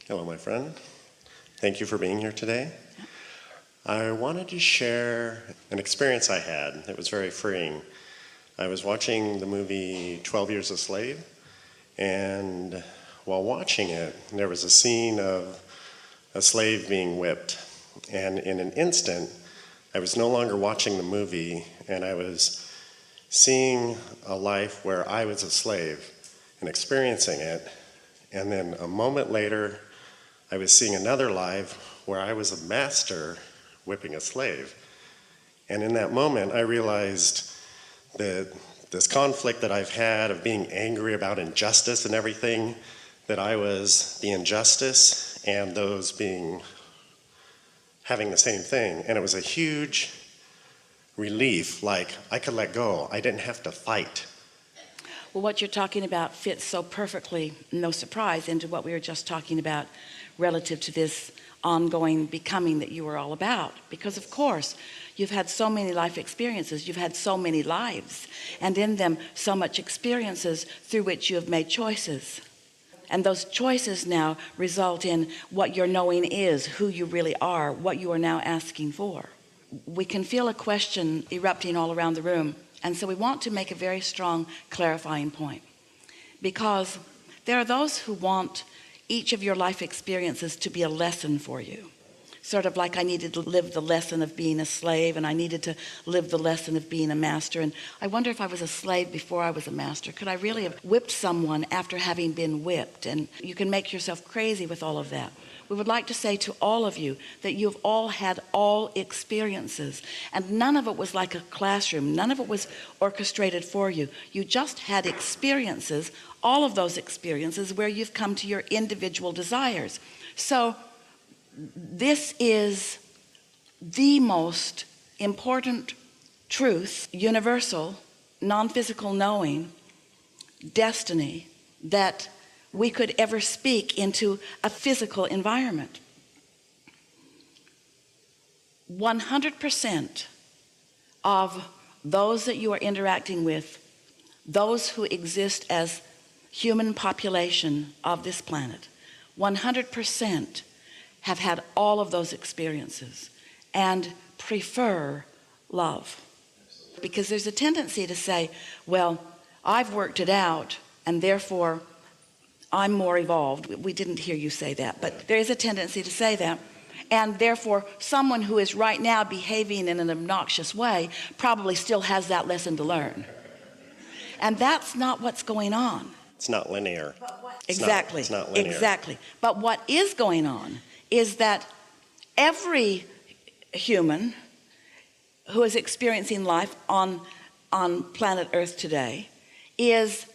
Hello, my friend. Thank you for being here today. I wanted to share an experience I had that was very freeing. I was watching the movie 12 Years a Slave, and while watching it, there was a scene of a slave being whipped. And in an instant, I was no longer watching the movie, and I was seeing a life where I was a slave and experiencing it. And then a moment later, I was seeing another life where I was a master whipping a slave. And in that moment, I realized that this conflict that I've had of being angry about injustice and everything, that I was the injustice and those having the same thing. And it was a huge relief, like I could let go. I didn't have to fight. Well, what you're talking about fits so perfectly, no surprise, into what we were just talking about relative to this ongoing becoming that you were all about. Because of course, you've had so many life experiences, you've had so many lives, and in them so much experiences through which you have made choices. And those choices now result in what your knowing is, who you really are, what you are now asking for. We can feel a question erupting all around the room, and so we want to make a very strong clarifying point, because there are those who want each of your life experiences to be a lesson for you. Sort of like I needed to live the lesson of being a slave, and I needed to live the lesson of being a master. And I wonder, if I was a slave before I was a master, could I really have whipped someone after having been whipped? And you can make yourself crazy with all of that. We would like to say to all of you that you've all had all experiences, and none of it was like a classroom. None of it was orchestrated for you. You just had experiences, all of those experiences, where you've come to your individual desires. So this is the most important truth, universal, non-physical knowing, destiny, that we could ever speak into a physical environment. 100% of those that you are interacting with, those who exist as human population of this planet, 100% have had all of those experiences and prefer love. Because there's a tendency to say, well, I've worked it out and therefore I'm more evolved. We didn't hear you say that, but there is a tendency to say that. And therefore, someone who is right now behaving in an obnoxious way probably still has that lesson to learn. And that's not what's going on. It's not linear. Exactly. It's not linear. Exactly. But what is going on is that every human who is experiencing life on planet Earth today is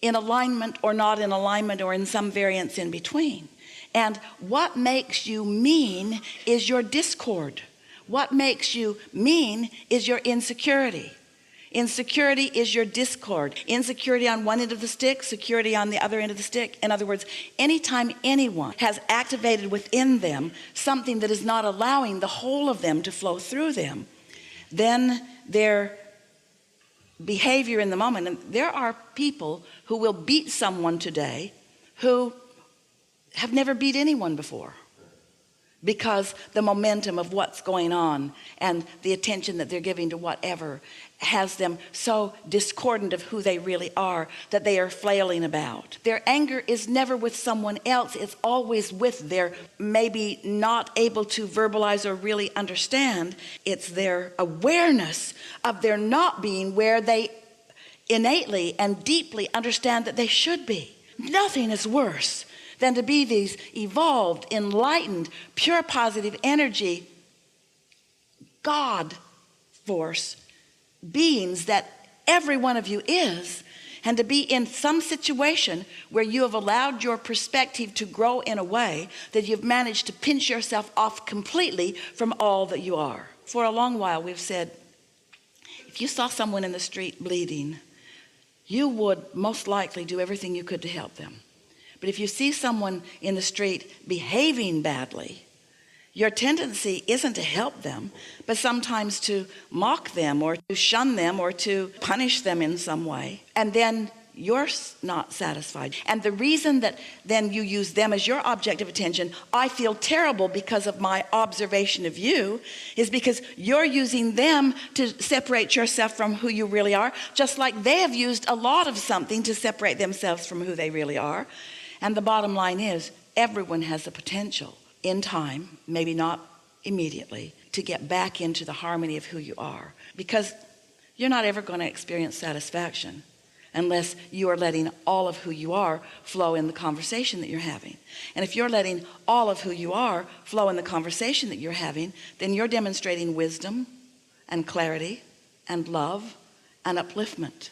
in alignment or not in alignment, or in some variance in between. And what makes you mean is your discord. What makes you mean is your insecurity. Insecurity is your discord. Insecurity on one end of the stick, security on the other end of the stick. In other words, anytime anyone has activated within them something that is not allowing the whole of them to flow through them, then their behavior in the moment, and there are people who will beat someone today who have never beat anyone before, because the momentum of what's going on and the attention that they're giving to whatever has them so discordant of who they really are that they are flailing about. Their anger is never with someone else. It's always with their maybe not able to verbalize or really understand. It's their awareness of their not being where they innately and deeply understand that they should be. Nothing is worse than to be these evolved, enlightened, pure positive energy, God force beings that every one of you is, and to be in some situation where you have allowed your perspective to grow in a way that you've managed to pinch yourself off completely from all that you are. For a long while we've said, if you saw someone in the street bleeding, you would most likely do everything you could to help them. But if you see someone in the street behaving badly, your tendency isn't to help them, but sometimes to mock them or to shun them or to punish them in some way. And then you're not satisfied. And the reason that then you use them as your object of attention, I feel terrible because of my observation of you, is because you're using them to separate yourself from who you really are, just like they have used a lot of something to separate themselves from who they really are. And the bottom line is, everyone has the potential in time, maybe not immediately, to get back into the harmony of who you are. Because you're not ever going to experience satisfaction unless you are letting all of who you are flow in the conversation that you're having. And if you're letting all of who you are flow in the conversation that you're having, then you're demonstrating wisdom and clarity and love and upliftment.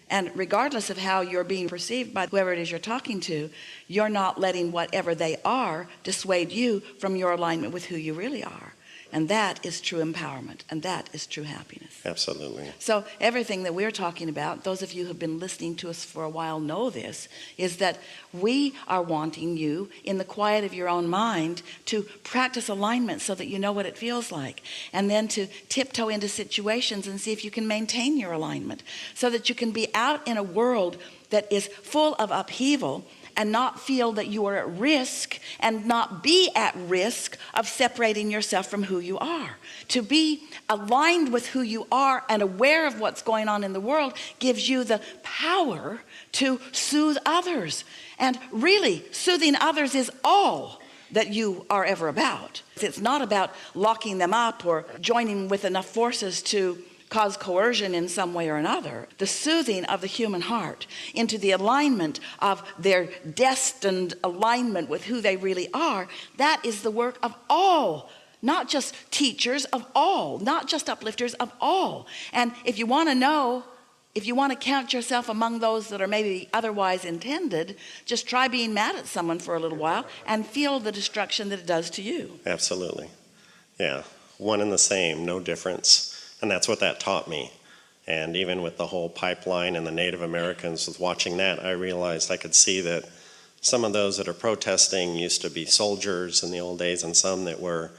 And regardless of how you're being perceived by whoever it is you're talking to, you're not letting whatever they are dissuade you from your alignment with who you really are. And that is true empowerment, and that is true happiness. Absolutely. So everything that we're talking about, those of you who have been listening to us for a while know this, is that we are wanting you, in the quiet of your own mind, to practice alignment so that you know what it feels like, and then to tiptoe into situations and see if you can maintain your alignment, so that you can be out in a world that is full of upheaval and not feel that you are at risk, and not be at risk of separating yourself from who you are. To be aligned with who you are and aware of what's going on in the world gives you the power to soothe others. And really, soothing others is all that you are ever about. It's not about locking them up or joining with enough forces to cause coercion in some way or another. The soothing of the human heart into the alignment of their destined alignment with who they really are, that is the work of all, not just teachers, of all, not just uplifters, of all. And if you want to know, if you want to count yourself among those that are maybe otherwise intended, just try being mad at someone for a little while and feel the destruction that it does to you. Absolutely. Yeah. One and the same, no difference. And that's what that taught me. And even with the whole pipeline and the Native Americans, with watching that, I realized I could see that some of those that are protesting used to be soldiers in the old days, and some that were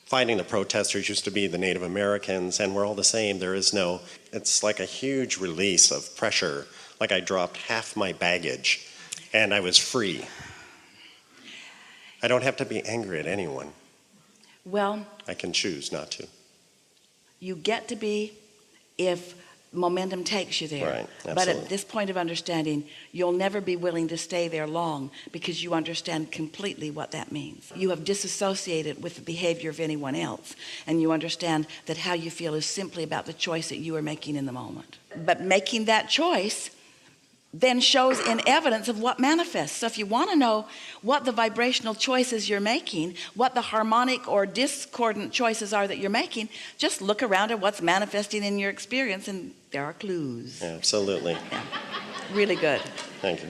fighting the protesters used to be the Native Americans, and we're all the same. There is no, it's like a huge release of pressure. Like I dropped half my baggage and I was free. I don't have to be angry at anyone. Well, I can choose not to. you get to be if momentum takes you there. Right, but absolutely. at this point of understanding, you'll never be willing to stay there long, because you understand completely what that means. You have disassociated with the behavior of anyone else, and you understand that how you feel is simply about the choice that you are making in the moment. But making that choice then shows in evidence of what manifests. So if you want to know what the vibrational choices you're making, what the harmonic or discordant choices are that you're making, just look around at what's manifesting in your experience, and there are clues. Absolutely. Yeah. Really good. Thank you.